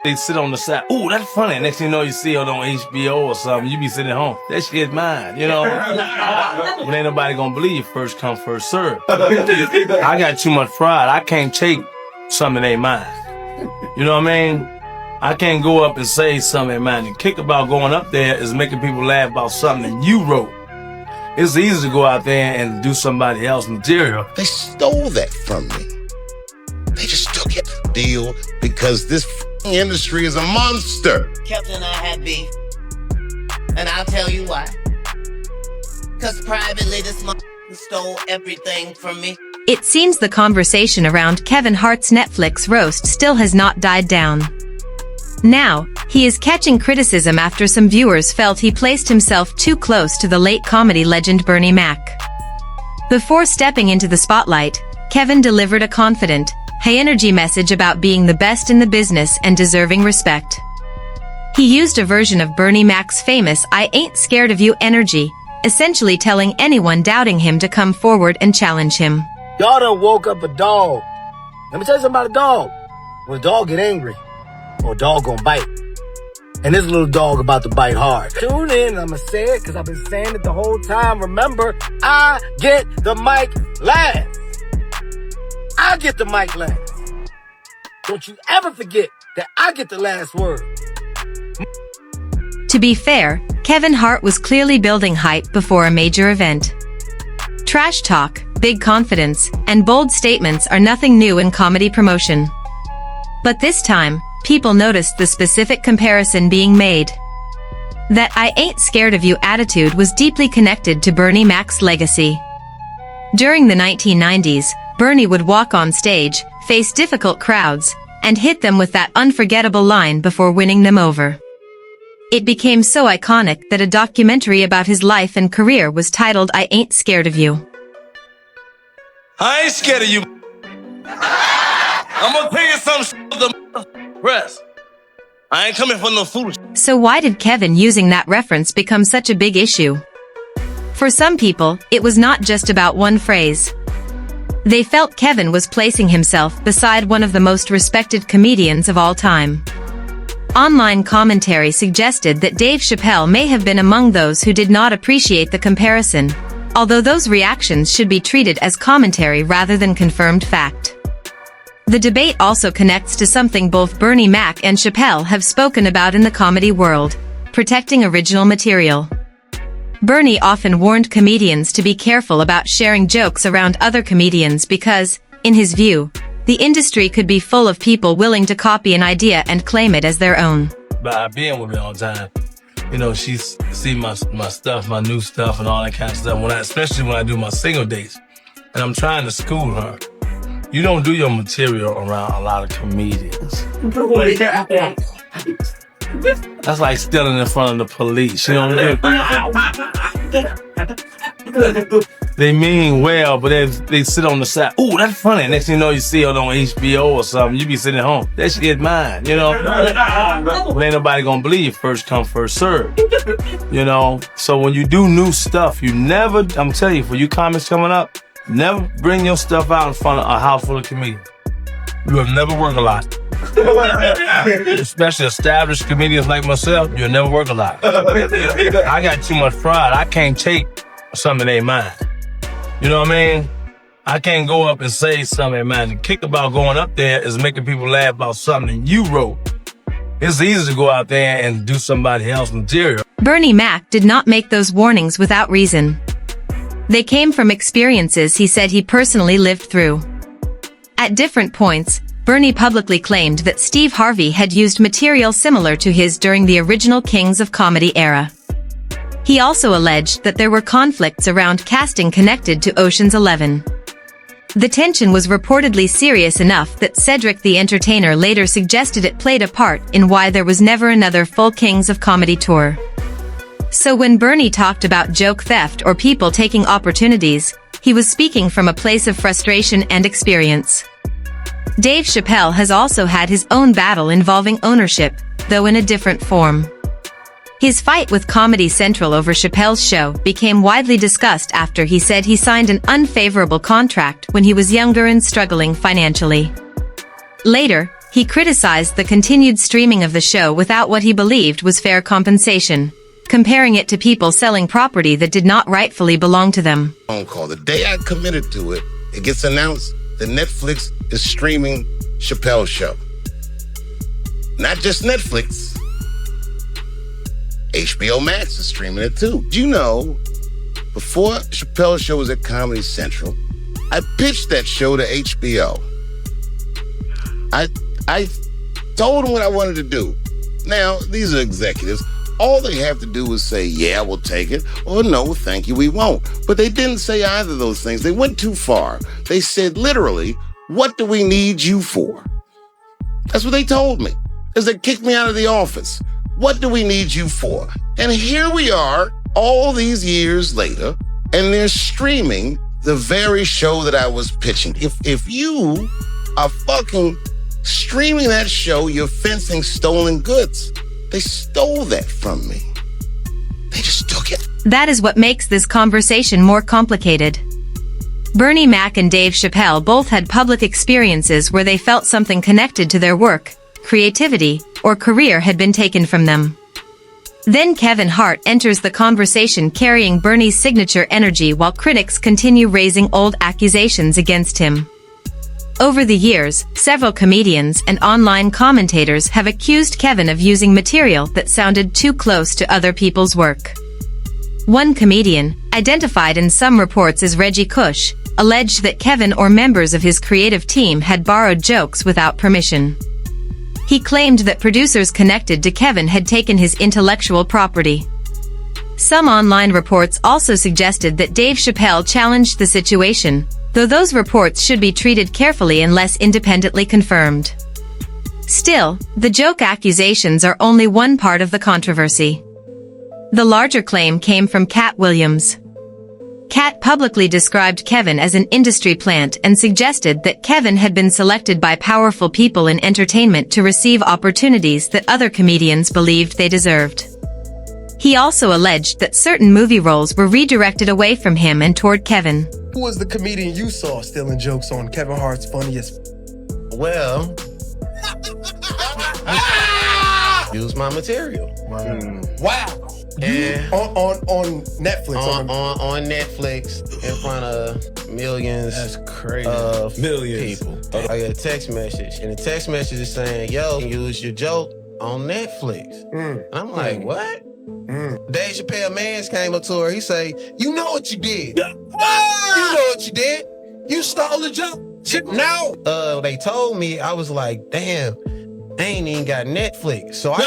They sit on the side. Ooh, that's funny. Next thing you know, you see it on HBO or something. You be sitting at home. That shit's mine, you know? But ain't nobody gonna believe you. First come, first serve. I got too much pride. I can't take something that ain't mine. You know what I mean? I can't go up and say something ain't mine. The kick about going up there is making people laugh about something that you wrote. It's easy to go out there and do somebody else's material. They stole that from me. They just took it. Deal because this industry is a monster. Kelton and I had beef, and I'll tell you why. Because privately, this motherfucker stole everything from me. It seems the conversation around Kevin Hart's Netflix roast still has not died down. Now, he is catching criticism after some viewers felt he placed himself too close to the late comedy legend Bernie Mac. Before stepping into the spotlight, Kevin delivered a confident, high-energy message about being the best in the business and deserving respect. He used a version of Bernie Mac's famous "I ain't scared of you" energy, essentially telling anyone doubting him to come forward and challenge him. Y'all done woke up a dog. Let me tell you something about a dog. When a dog get angry, or a dog gonna bite. And this little dog about to bite hard. Tune in, I'ma say it, cause I've been saying it the whole time. Remember, I get the mic last. I get the mic last. Don't you ever forget that I get the last word. To be fair, Kevin Hart was clearly building hype before a major event. Trash talk, big confidence, and bold statements are nothing new in comedy promotion. But this time, people noticed the specific comparison being made. That "I ain't scared of you" attitude was deeply connected to Bernie Mac's legacy. During the 1990s, Bernie would walk on stage, face difficult crowds, and hit them with that unforgettable line before winning them over. It became so iconic that a documentary about his life and career was titled "I Ain't Scared of You." I ain't scared of you. I'm gonna tell you something the press. I ain't coming for no foolish. So why did Kevin using that reference become such a big issue? For some people, it was not just about one phrase. They felt Kevin was placing himself beside one of the most respected comedians of all time. Online commentary suggested that Dave Chappelle may have been among those who did not appreciate the comparison, although those reactions should be treated as commentary rather than confirmed fact. The debate also connects to something both Bernie Mac and Chappelle have spoken about in the comedy world: protecting original material. Bernie often warned comedians to be careful about sharing jokes around other comedians because, in his view, the industry could be full of people willing to copy an idea and claim it as their own. By being with me all the time, you know, she see my stuff, my new stuff, and all that kind of stuff. Especially when I do my single dates, and I'm trying to school her. You don't do your material around a lot of comedians. That's like stealing in front of the police. You know what I mean? They mean well, but they sit on the side. Ooh, that's funny. Next thing you know, you see it on HBO or something. You be sitting at home. That shit's mine, you know? But ain't nobody gonna believe you. First come, first serve. You know? So when you do new stuff, you never, I'm telling you, for you comics coming up, never bring your stuff out in front of a house full of comedians. You will never work a lot. Especially established comedians like myself, you'll never work a lot. I got too much pride. I can't take something that ain't mine. You know what I mean? I can't go up and say something ain't mine. The kick about going up there is making people laugh about something you wrote. It's easy to go out there and do somebody else's material. Bernie Mac did not make those warnings without reason. They came from experiences he said he personally lived through. At different points, Bernie publicly claimed that Steve Harvey had used material similar to his during the original Kings of Comedy era. He also alleged that there were conflicts around casting connected to Ocean's 11. The tension was reportedly serious enough that Cedric the Entertainer later suggested it played a part in why there was never another full Kings of Comedy tour. So when Bernie talked about joke theft or people taking opportunities, he was speaking from a place of frustration and experience. Dave Chappelle has also had his own battle involving ownership, though in a different form. His fight with Comedy Central over Chappelle's show became widely discussed after he said he signed an unfavorable contract when he was younger and struggling financially. Later, He criticized the continued streaming of the show without what he believed was fair compensation, comparing it to people selling property that did not rightfully belong to them. Phone call. The day I committed to it, it gets announced that Netflix is streaming Chappelle's show. Not just Netflix. HBO Max is streaming it too. Do you know, before Chappelle's show was at Comedy Central, I pitched that show to HBO. I told them what I wanted to do. Now, these are executives. All they have to do is say, yeah, we'll take it, or no, thank you, we won't. But they didn't say either of those things. They went too far. They said, literally, what do we need you for? That's what they told me, as they kicked me out of the office. What do we need you for? And here we are, all these years later, and they're streaming the very show that I was pitching. If you are fucking streaming that show, you're fencing stolen goods. They stole that from me. They just took it. That is what makes this conversation more complicated. Bernie Mac and Dave Chappelle both had public experiences where they felt something connected to their work, creativity, or career had been taken from them. Then Kevin Hart enters the conversation carrying Bernie's signature energy while critics continue raising old accusations against him. Over the years, several comedians and online commentators have accused Kevin of using material that sounded too close to other people's work. One comedian, identified in some reports as Reggie Cush, alleged that Kevin or members of his creative team had borrowed jokes without permission. He claimed that producers connected to Kevin had taken his intellectual property. Some online reports also suggested that Dave Chappelle challenged the situation, though those reports should be treated carefully unless independently confirmed. Still, the joke accusations are only one part of the controversy. The larger claim came from Cat Williams. Cat publicly described Kevin as an industry plant and suggested that Kevin had been selected by powerful people in entertainment to receive opportunities that other comedians believed they deserved. He also alleged that certain movie roles were redirected away from him and toward Kevin. Who was the comedian you saw stealing jokes on Kevin Hart's funniest? Well, use my material. Wow. And on Netflix. On Netflix in front of millions. That's crazy. Of Millions. people. I got a text message, and the text message is saying, yo, use your joke on Netflix. And I'm like, what? Dave Chappelle Mans came up to her. He say, you know what you did. You know what you did. You stole the joke. No. They told me, I was like, damn, I ain't even got Netflix. So I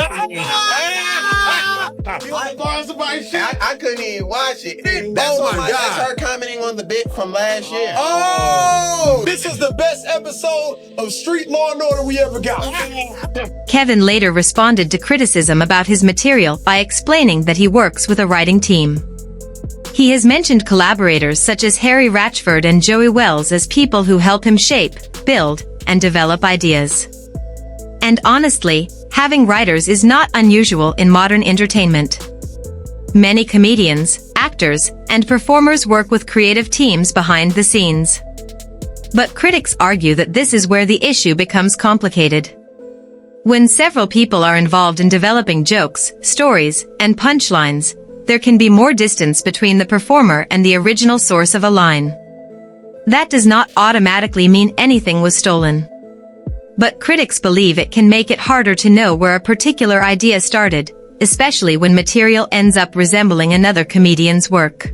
couldn't even watch it. That's her commenting on the bit from last year. Oh! This is the best episode of Street Law and Order we ever got. Kevin later responded to criticism about his material by explaining that he works with a writing team. He has mentioned collaborators such as Harry Ratchford and Joey Wells as people who help him shape, build, and develop ideas. And honestly, having writers is not unusual in modern entertainment. Many comedians, actors, and performers work with creative teams behind the scenes. But critics argue that this is where the issue becomes complicated. When several people are involved in developing jokes, stories, and punchlines, there can be more distance between the performer and the original source of a line. That does not automatically mean anything was stolen. But critics believe it can make it harder to know where a particular idea started, especially when material ends up resembling another comedian's work.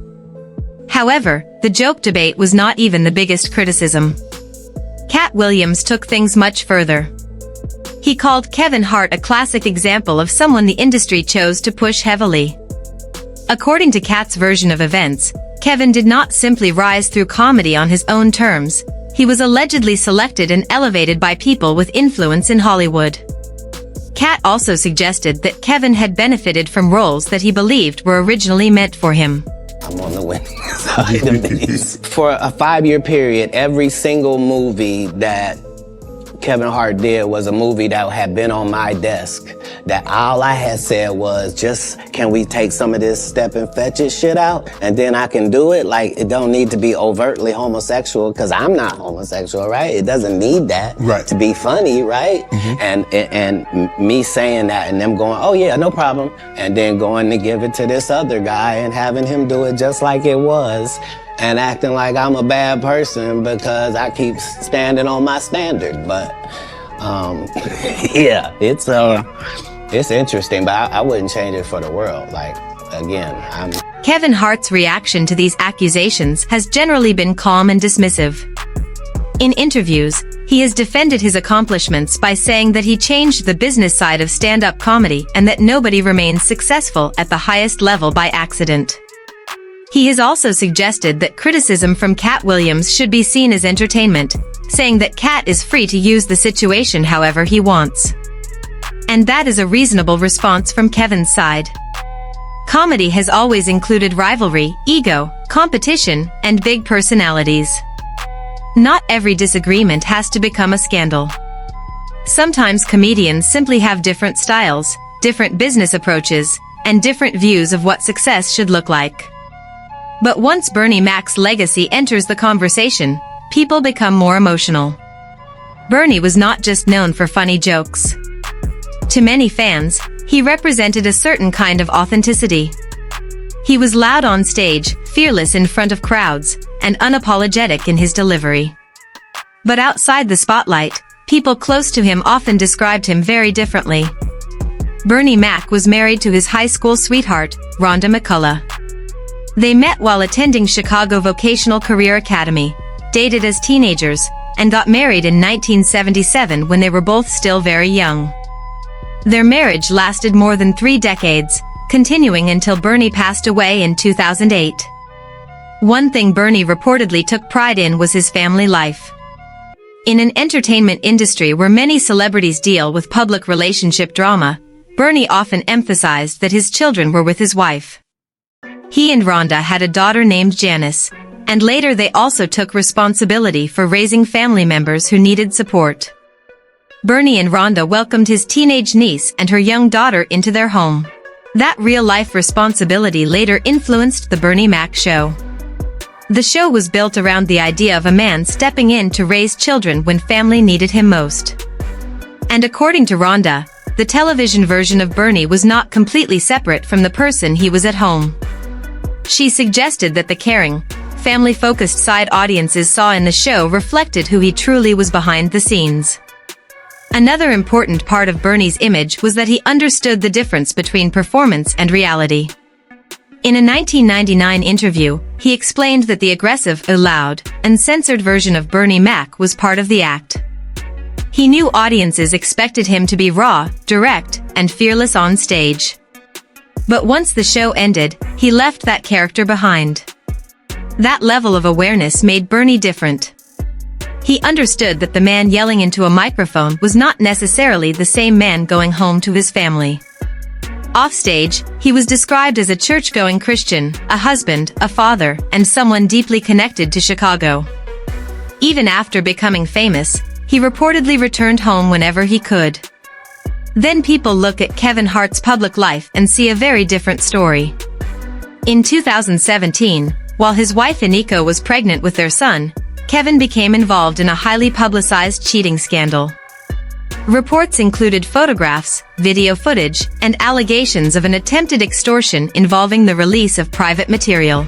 However, the joke debate was not even the biggest criticism. Cat Williams took things much further. He called Kevin Hart a classic example of someone the industry chose to push heavily. According to Cat's version of events, Kevin did not simply rise through comedy on his own terms. He was allegedly selected and elevated by people with influence in Hollywood. Cat also suggested that Kevin had benefited from roles that he believed were originally meant for him. I'm on the winning side of this. For a 5-year period, every single movie that Kevin Hart did was a movie that had been on my desk. That all I had said was, just, can we take some of this step and fetch it shit out? And then I can do it. Like, it don't need to be overtly homosexual, because I'm not homosexual, right? It doesn't need that to be funny, right? And me saying that and them going, oh yeah, no problem. And then going to give it to this other guy and having him do it just like it was. And acting like I'm a bad person because I keep standing on my standard. But, yeah, it's interesting, but I wouldn't change it for the world. Like, again, Kevin Hart's reaction to these accusations has generally been calm and dismissive. In interviews, he has defended his accomplishments by saying that he changed the business side of stand-up comedy and that nobody remains successful at the highest level by accident. He has also suggested that criticism from Cat Williams should be seen as entertainment, saying that Cat is free to use the situation however he wants. And that is a reasonable response from Kevin's side. Comedy has always included rivalry, ego, competition, and big personalities. Not every disagreement has to become a scandal. Sometimes comedians simply have different styles, different business approaches, and different views of what success should look like. But once Bernie Mac's legacy enters the conversation, people become more emotional. Bernie was not just known for funny jokes. To many fans, he represented a certain kind of authenticity. He was loud on stage, fearless in front of crowds, and unapologetic in his delivery. But outside the spotlight, people close to him often described him very differently. Bernie Mac was married to his high school sweetheart, Rhonda McCullough. They met while attending Chicago Vocational Career Academy, dated as teenagers, and got married in 1977 when they were both still very young. Their marriage lasted more than 3 decades, continuing until Bernie passed away in 2008. One thing Bernie reportedly took pride in was his family life. In an entertainment industry where many celebrities deal with public relationship drama, Bernie often emphasized that his children were with his wife. He and Rhonda had a daughter named Janice, and later they also took responsibility for raising family members who needed support. Bernie and Rhonda welcomed his teenage niece and her young daughter into their home. That real-life responsibility later influenced The Bernie Mac Show. The show was built around the idea of a man stepping in to raise children when family needed him most. And according to Rhonda, the television version of Bernie was not completely separate from the person he was at home. She suggested that the caring, family-focused side audiences saw in the show reflected who he truly was behind the scenes. Another important part of Bernie's image was that he understood the difference between performance and reality. In a 1999 interview, he explained that the aggressive, loud, and censored version of Bernie Mac was part of the act. He knew audiences expected him to be raw, direct, and fearless on stage. But once the show ended, he left that character behind. That level of awareness made Bernie different. He understood that the man yelling into a microphone was not necessarily the same man going home to his family. Offstage, he was described as a church-going Christian, a husband, a father, and someone deeply connected to Chicago. Even after becoming famous, he reportedly returned home whenever he could. Then people look at Kevin Hart's public life and see a very different story. In 2017, while his wife Iniko was pregnant with their son, Kevin became involved in a highly publicized cheating scandal. Reports included photographs, video footage, and allegations of an attempted extortion involving the release of private material.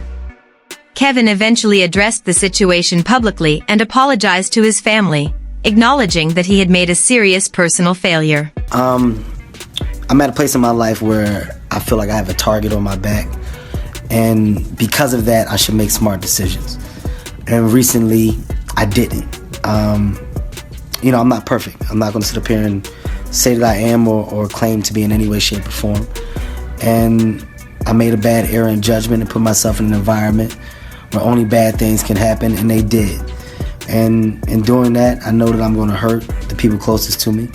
Kevin eventually addressed the situation publicly and apologized to his family, acknowledging that he had made a serious personal failure. I'm at a place in my life where I feel like I have a target on my back, and because of that, I should make smart decisions. And recently, I didn't. I'm not perfect. I'm not going to sit up here and say that I am or claim to be in any way, shape, or form. And I made a bad error in judgment and put myself in an environment where only bad things can happen, and they did. And in doing that, I know that I'm going to hurt the people closest to me,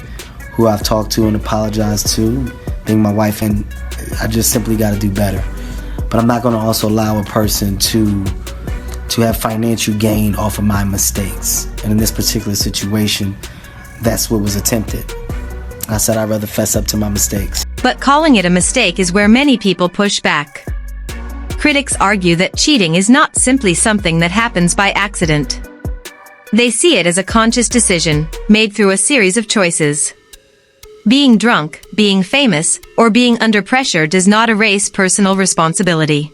who I've talked to and apologized to, being my wife, and I just simply got to do better. But I'm not going to also allow a person to have financial gain off of my mistakes. And in this particular situation, that's what was attempted. I said I'd rather fess up to my mistakes. But calling it a mistake is where many people push back. Critics argue that cheating is not simply something that happens by accident. They see it as a conscious decision, made through a series of choices. Being drunk, being famous, or being under pressure does not erase personal responsibility.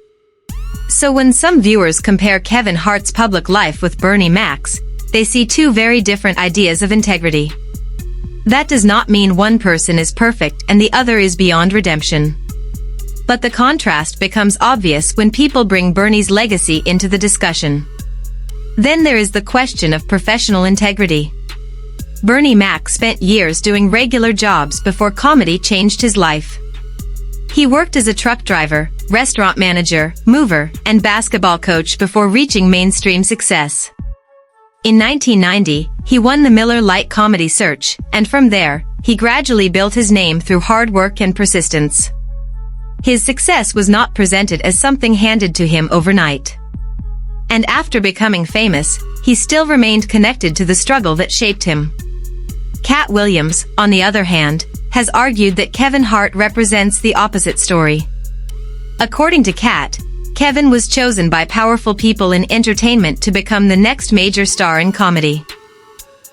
So when some viewers compare Kevin Hart's public life with Bernie Mac's, they see two very different ideas of integrity. That does not mean one person is perfect and the other is beyond redemption. But the contrast becomes obvious when people bring Bernie's legacy into the discussion. Then there is the question of professional integrity. Bernie Mac spent years doing regular jobs before comedy changed his life. He worked as a truck driver, restaurant manager, mover, and basketball coach before reaching mainstream success. In 1990, he won the Miller Lite Comedy Search, and from there, he gradually built his name through hard work and persistence. His success was not presented as something handed to him overnight. And after becoming famous, he still remained connected to the struggle that shaped him. Cat Williams, on the other hand, has argued that Kevin Hart represents the opposite story. According to Cat, Kevin was chosen by powerful people in entertainment to become the next major star in comedy.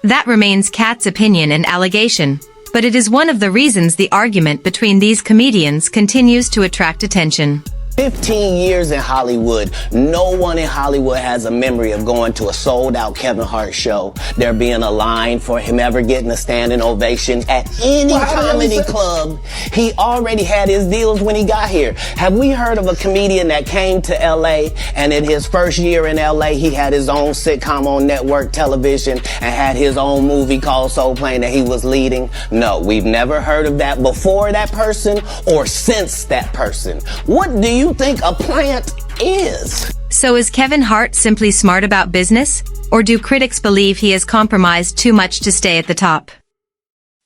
That remains Cat's opinion and allegation, but it is one of the reasons the argument between these comedians continues to attract attention. 15 years in Hollywood, no one in Hollywood has a memory of going to a sold-out Kevin Hart show, there being a line for him ever getting a standing ovation at any comedy club. He already had his deals when he got here. Have we heard of a comedian that came to LA and in his first year in LA, he had his own sitcom on network television and had his own movie called Soul Plane that he was leading? No, we've never heard of that before that person or since that person. What do you think a plant is? So is Kevin Hart simply smart about business, or do critics believe he has compromised too much to stay at the top?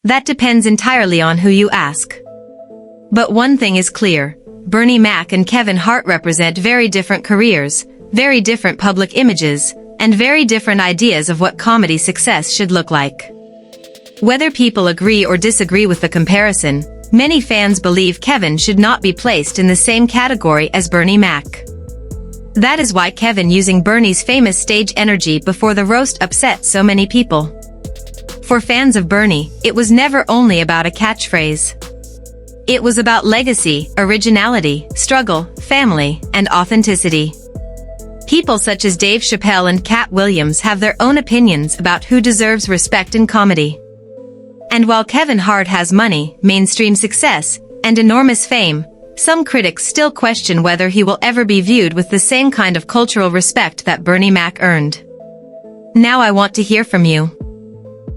That depends entirely on who you ask. But one thing is clear, Bernie Mac and Kevin Hart represent very different careers, very different public images, and very different ideas of what comedy success should look like. Whether people agree or disagree with the comparison, many fans believe Kevin should not be placed in the same category as Bernie Mac. That is why Kevin using Bernie's famous stage energy before the roast upset so many people. For fans of Bernie, it was never only about a catchphrase. It was about legacy, originality, struggle, family, and authenticity. People such as Dave Chappelle and Cat Williams have their own opinions about who deserves respect in comedy. And while Kevin Hart has money, mainstream success, and enormous fame, some critics still question whether he will ever be viewed with the same kind of cultural respect that Bernie Mac earned. Now I want to hear from you.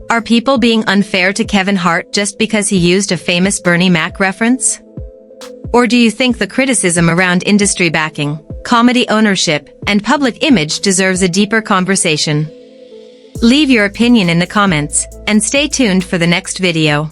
Are people being unfair to Kevin Hart just because he used a famous Bernie Mac reference? Or do you think the criticism around industry backing, comedy ownership, and public image deserves a deeper conversation? Leave your opinion in the comments, and stay tuned for the next video.